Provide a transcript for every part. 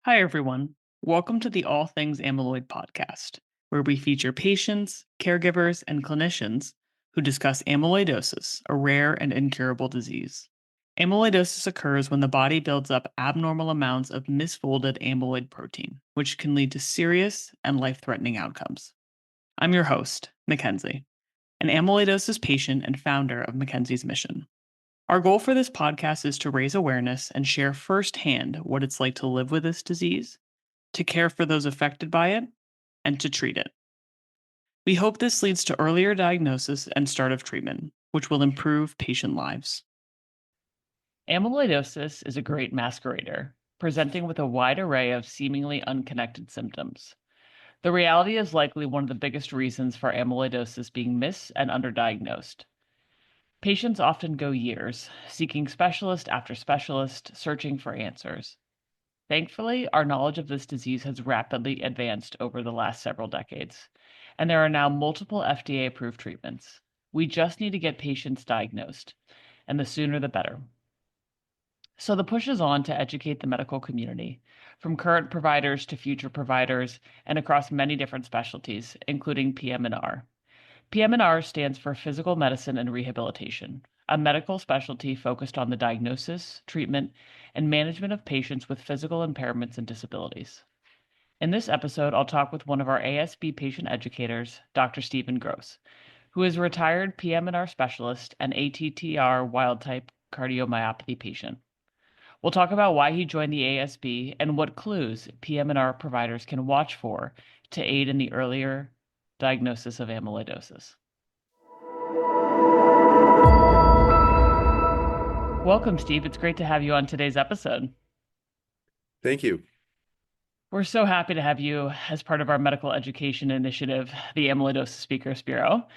Hi, everyone. Welcome to the All Things Amyloid podcast, where we feature patients, caregivers, and clinicians who discuss amyloidosis, a rare and incurable disease. Amyloidosis occurs when the body builds up abnormal amounts of misfolded amyloid protein, which can lead to serious and life threatening outcomes. I'm your host, Mackenzie, an amyloidosis patient and founder of Mackenzie's Mission. Our goal for this podcast is to raise awareness and share firsthand what it's like to live with this disease, to care for those affected by it, and to treat it. We hope this leads to earlier diagnosis and start of treatment, which will improve patient lives. Amyloidosis is a great masquerader, presenting with a wide array of seemingly unconnected symptoms. The reality is likely one of the biggest reasons for amyloidosis being mis- and underdiagnosed. Patients often go years, seeking specialist after specialist, searching for answers. Thankfully, our knowledge of this disease has rapidly advanced over the last several decades, and there are now multiple FDA-approved treatments. We just need to get patients diagnosed, and the sooner the better. So the push is on to educate the medical community, from current providers to future providers, and across many different specialties, including PM&R. PM&R stands for Physical Medicine and Rehabilitation, a medical specialty focused on the diagnosis, treatment, and management of patients with physical impairments and disabilities. In this episode, I'll talk with one of our ASB patient educators, Dr. Stephen Gross, who is a retired PM&R specialist and ATTR wild-type cardiomyopathy patient. We'll talk about why he joined the ASB and what clues PM&R providers can watch for to aid in the earlier diagnosis of amyloidosis. Welcome, Steve. It's great to have you on today's episode. Thank you. We're so happy to have you as part of our medical education initiative, the Amyloidosis Speakers Bureau.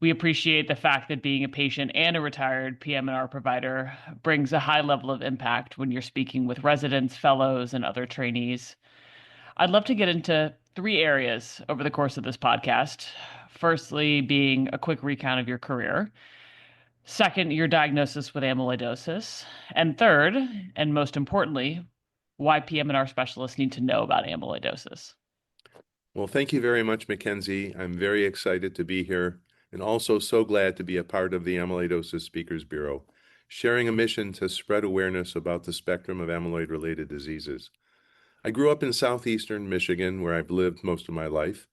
We appreciate the fact that being a patient and a retired PM&R provider brings a high level of impact when you're speaking with residents, fellows, and other trainees. I'd love to get into three areas over the course of this podcast. Firstly, being a quick recount of your career. Second, your diagnosis with amyloidosis. And third, and most importantly, why PM&R specialists need to know about amyloidosis. Well, thank you very much, Mackenzie. I'm very excited to be here and also so glad to be a part of the Amyloidosis Speakers Bureau, sharing a mission to spread awareness about the spectrum of amyloid-related diseases. I grew up in southeastern Michigan, where I've lived most of my life.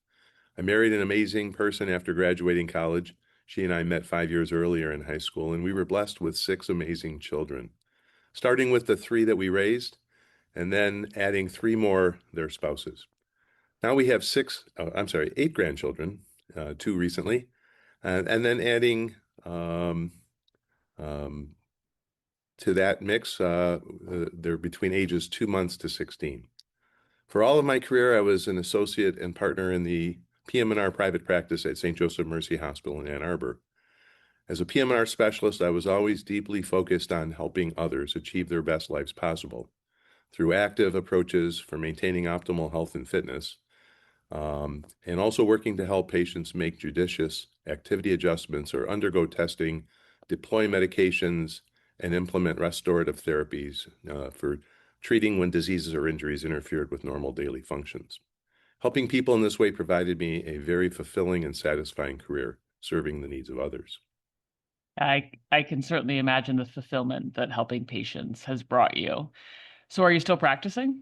I married an amazing person after graduating college. She and I met 5 years earlier in high school, and we were blessed with 6 amazing children, starting with the 3 that we raised, and then adding 3 more, their spouses. Now we have 8 grandchildren, 2 recently, and then adding to that mix, they're between ages 2 months to 16. For all of my career, I was an associate and partner in the PM&R private practice at St. Joseph Mercy Hospital in Ann Arbor. As a PM&R specialist, I was always deeply focused on helping others achieve their best lives possible through active approaches for maintaining optimal health and fitness, and also working to help patients make judicious activity adjustments or undergo testing, deploy medications, and implement restorative therapies for treating when diseases or injuries interfered with normal daily functions. Helping people in this way provided me a very fulfilling and satisfying career, serving the needs of others. I can certainly imagine the fulfillment that helping patients has brought you. So are you still practicing?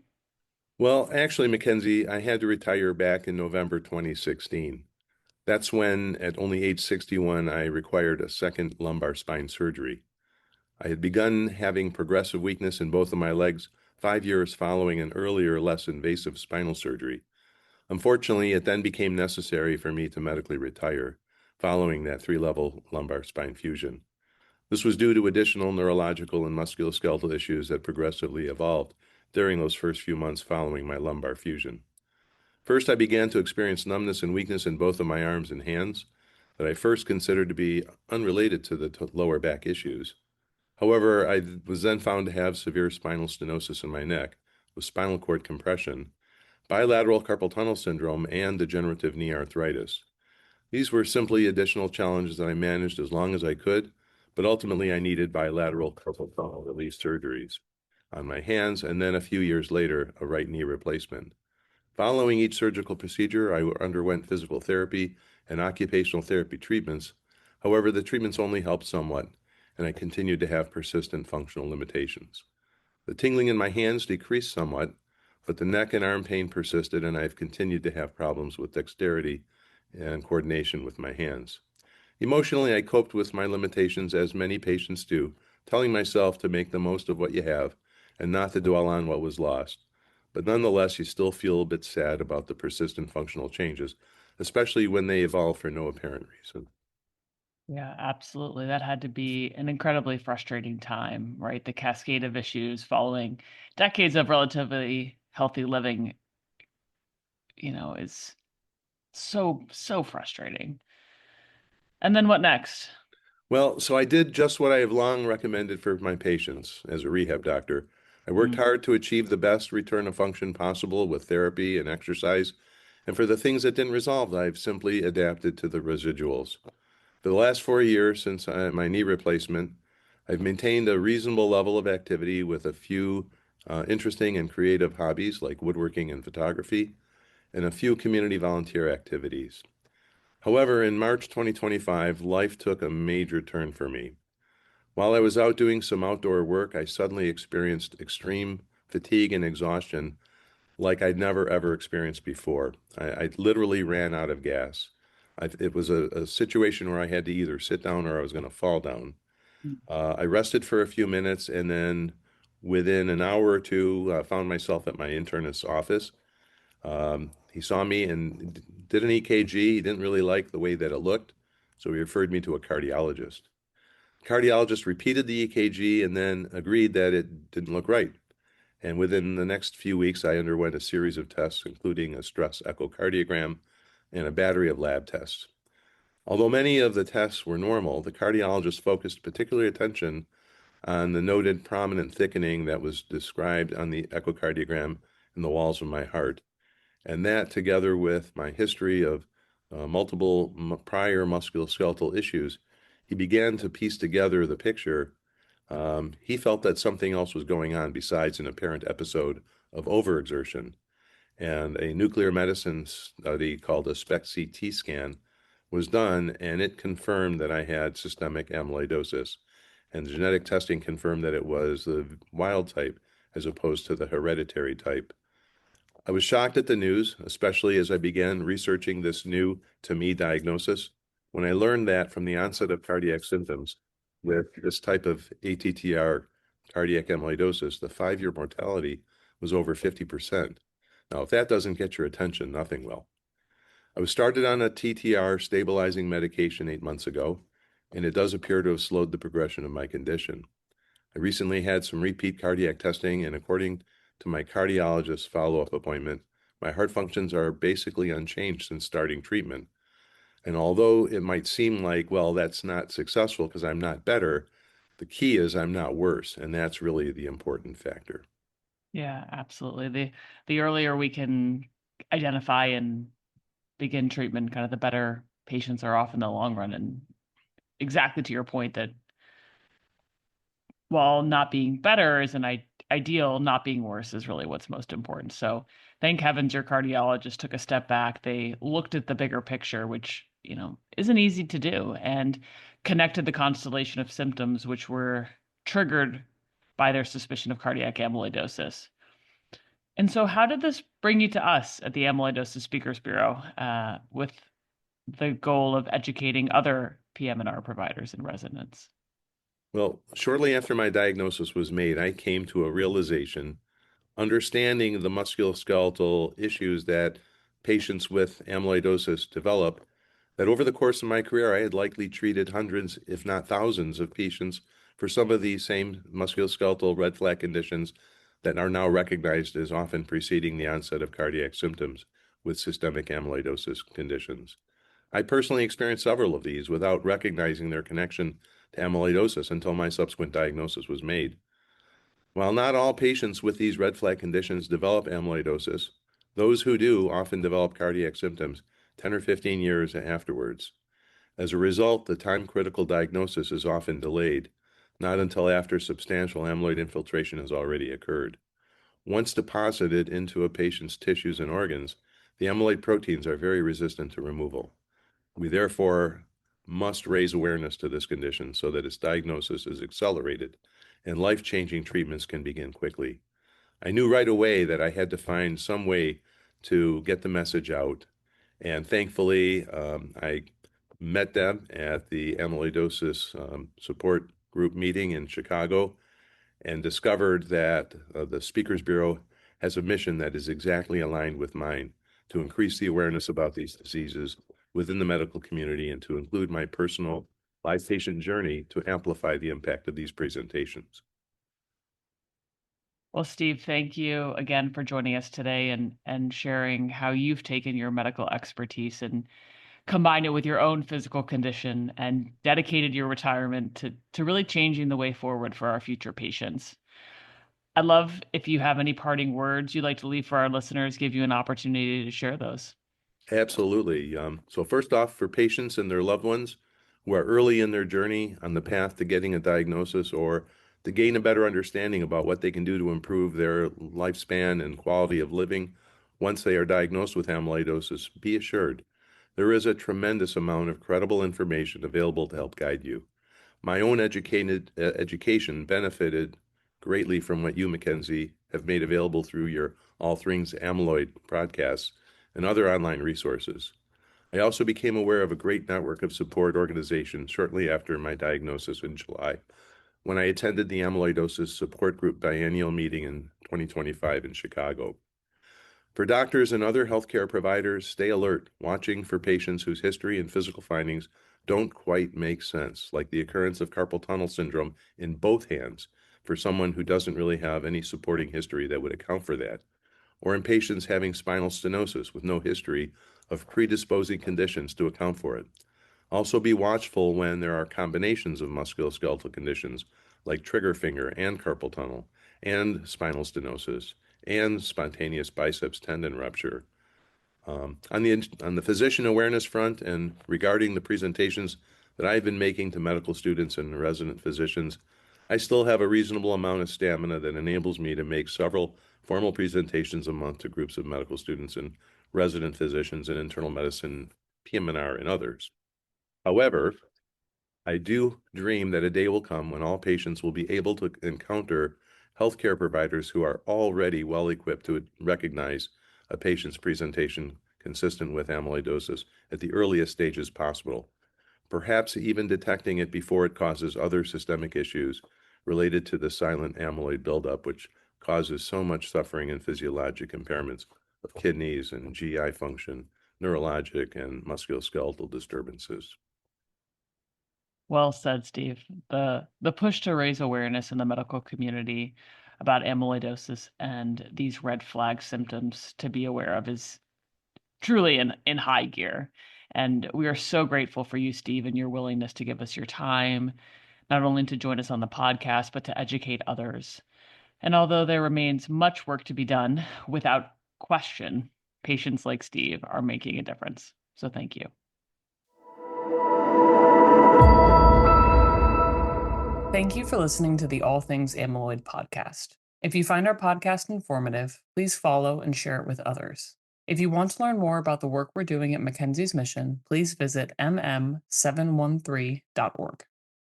Well, actually, Mackenzie, I had to retire back in November 2016. That's when, at only age 61, I required a second lumbar spine surgery. I had begun having progressive weakness in both of my legs 5 years following an earlier, less invasive spinal surgery. Unfortunately, it then became necessary for me to medically retire following that 3-level lumbar spine fusion. This was due to additional neurological and musculoskeletal issues that progressively evolved during those first few months following my lumbar fusion. First, I began to experience numbness and weakness in both of my arms and hands that I first considered to be unrelated to the lower back issues. However, I was then found to have severe spinal stenosis in my neck with spinal cord compression, bilateral carpal tunnel syndrome, and degenerative knee arthritis. These were simply additional challenges that I managed as long as I could, but ultimately I needed bilateral carpal tunnel release surgeries. on my hands, and then a few years later, a right knee replacement. Following each surgical procedure, I underwent physical therapy and occupational therapy treatments. However, the treatments only helped somewhat, and I continued to have persistent functional limitations. The tingling in my hands decreased somewhat, but the neck and arm pain persisted, and I've continued to have problems with dexterity and coordination with my hands. Emotionally, I coped with my limitations as many patients do, telling myself to make the most of what you have and not to dwell on what was lost. But nonetheless, you still feel a bit sad about the persistent functional changes, especially when they evolve for no apparent reason. Yeah, absolutely. That had to be an incredibly frustrating time, right? The cascade of issues following decades of relatively healthy living, is so frustrating. And then what next? Well, so I did just what I have long recommended for my patients as a rehab doctor. I worked Mm, hard to achieve the best return of function possible with therapy and exercise. And for the things that didn't resolve, I've simply adapted to the residuals. For the last 4 years since my knee replacement, I've maintained a reasonable level of activity with a few interesting and creative hobbies like woodworking and photography, and a few community volunteer activities. However, in March 2025, life took a major turn for me. While I was out doing some outdoor work, I suddenly experienced extreme fatigue and exhaustion like I'd never ever experienced before. I literally ran out of gas. It was a situation where I had to either sit down or I was going to fall down. mm, I rested for a few minutes and then within an hour or two, found myself at my internist's office. He saw me and did an EKG. He didn't really like the way that it looked, so he referred me to a cardiologist. Cardiologist repeated the EKG and then agreed that it didn't look right. And within the next few weeks, I underwent a series of tests, including a stress echocardiogram and a battery of lab tests. Although many of the tests were normal, the cardiologist focused particular attention on the noted prominent thickening that was described on the echocardiogram in the walls of my heart. And that, together with my history of multiple prior musculoskeletal issues, he began to piece together the picture. He felt that something else was going on besides an apparent episode of overexertion. And a nuclear medicine study called a SPECT-CT scan was done, and it confirmed that I had systemic amyloidosis. And the genetic testing confirmed that it was the wild type as opposed to the hereditary type. I was shocked at the news, especially as I began researching this new, to me, diagnosis. When I learned that from the onset of cardiac symptoms with this type of ATTR cardiac amyloidosis, the 5-year mortality was over 50%. Now, if that doesn't get your attention, nothing will. I was started on a TTR stabilizing medication 8 months ago, and it does appear to have slowed the progression of my condition. I recently had some repeat cardiac testing, and according to my cardiologist's follow-up appointment, my heart functions are basically unchanged since starting treatment. And although it might seem like, well, that's not successful because I'm not better, the key is I'm not worse, and that's really the important factor. yeah, absolutely. The earlier we can identify and begin treatment, kind of the better patients are off in the long run. And exactly to your point that while not being better is an ideal, not being worse is really what's most important. So thank heavens your cardiologist took a step back. They looked at the bigger picture, which, isn't easy to do, and connected the constellation of symptoms which were triggered by their suspicion of cardiac amyloidosis. And so how did this bring you to us at the Amyloidosis Speakers Bureau with the goal of educating other PM&R providers and residents? Well, shortly after my diagnosis was made, I came to a realization, understanding the musculoskeletal issues that patients with amyloidosis develop, that over the course of my career, I had likely treated hundreds, if not thousands, of patients for some of these same musculoskeletal red flag conditions that are now recognized as often preceding the onset of cardiac symptoms with systemic amyloidosis conditions. I personally experienced several of these without recognizing their connection to amyloidosis until my subsequent diagnosis was made. While not all patients with these red flag conditions develop amyloidosis, those who do often develop cardiac symptoms 10 or 15 years afterwards. As a result, the time-critical diagnosis is often delayed. not until after substantial amyloid infiltration has already occurred. Once deposited into a patient's tissues and organs, the amyloid proteins are very resistant to removal. We therefore must raise awareness to this condition so that its diagnosis is accelerated and life-changing treatments can begin quickly. I knew right away that I had to find some way to get the message out, and thankfully, I met them at the amyloidosis support group meeting in Chicago and discovered that the Speakers Bureau has a mission that is exactly aligned with mine to increase the awareness about these diseases within the medical community and to include my personal live patient journey to amplify the impact of these presentations. Well, Steve, thank you again for joining us today and sharing how you've taken your medical expertise and combined it with your own physical condition and dedicated your retirement to really changing the way forward for our future patients. I'd love if you have any parting words you'd like to leave for our listeners, give you an opportunity to share those. Absolutely. So first off, for patients and their loved ones who are early in their journey on the path to getting a diagnosis or to gain a better understanding about what they can do to improve their lifespan and quality of living once they are diagnosed with amyloidosis, be assured there is a tremendous amount of credible information available to help guide you. My own education benefited greatly from what you, Mackenzie, have made available through your All Things Amyloid podcasts and other online resources. I also became aware of a great network of support organizations shortly after my diagnosis in July, when I attended the Amyloidosis Support Group biennial meeting in 2025 in Chicago. For doctors and other healthcare providers, stay alert, watching for patients whose history and physical findings don't quite make sense, like the occurrence of carpal tunnel syndrome in both hands for someone who doesn't really have any supporting history that would account for that, or in patients having spinal stenosis with no history of predisposing conditions to account for it. Also be watchful when there are combinations of musculoskeletal conditions like trigger finger and carpal tunnel and spinal stenosis and spontaneous biceps tendon rupture. On the physician awareness front and regarding the presentations that I've been making to medical students and resident physicians, I still have a reasonable amount of stamina that enables me to make several formal presentations a month to groups of medical students and resident physicians in internal medicine, PM&R, and others. However, I do dream that a day will come when all patients will be able to encounter healthcare providers who are already well equipped to recognize a patient's presentation consistent with amyloidosis at the earliest stages possible, perhaps even detecting it before it causes other systemic issues related to the silent amyloid buildup, which causes so much suffering and physiologic impairments of kidneys and GI function, neurologic and musculoskeletal disturbances. Well said, Steve. The push to raise awareness in the medical community about amyloidosis and these red flag symptoms to be aware of is truly in high gear. And we are so grateful for you, Steve, and your willingness to give us your time, not only to join us on the podcast, but to educate others. And although there remains much work to be done, without question, patients like Steve are making a difference. So thank you. Thank you for listening to the All Things Amyloid podcast. If you find our podcast informative, please follow and share it with others. If you want to learn more about the work we're doing at Mackenzie's Mission, please visit mm713.org.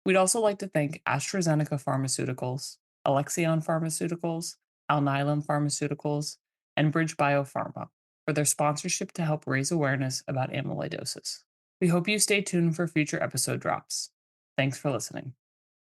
We'd also like to thank AstraZeneca Pharmaceuticals, Alexion Pharmaceuticals, Alnylam Pharmaceuticals, and BridgeBio Pharma for their sponsorship to help raise awareness about amyloidosis. We hope you stay tuned for future episode drops. Thanks for listening.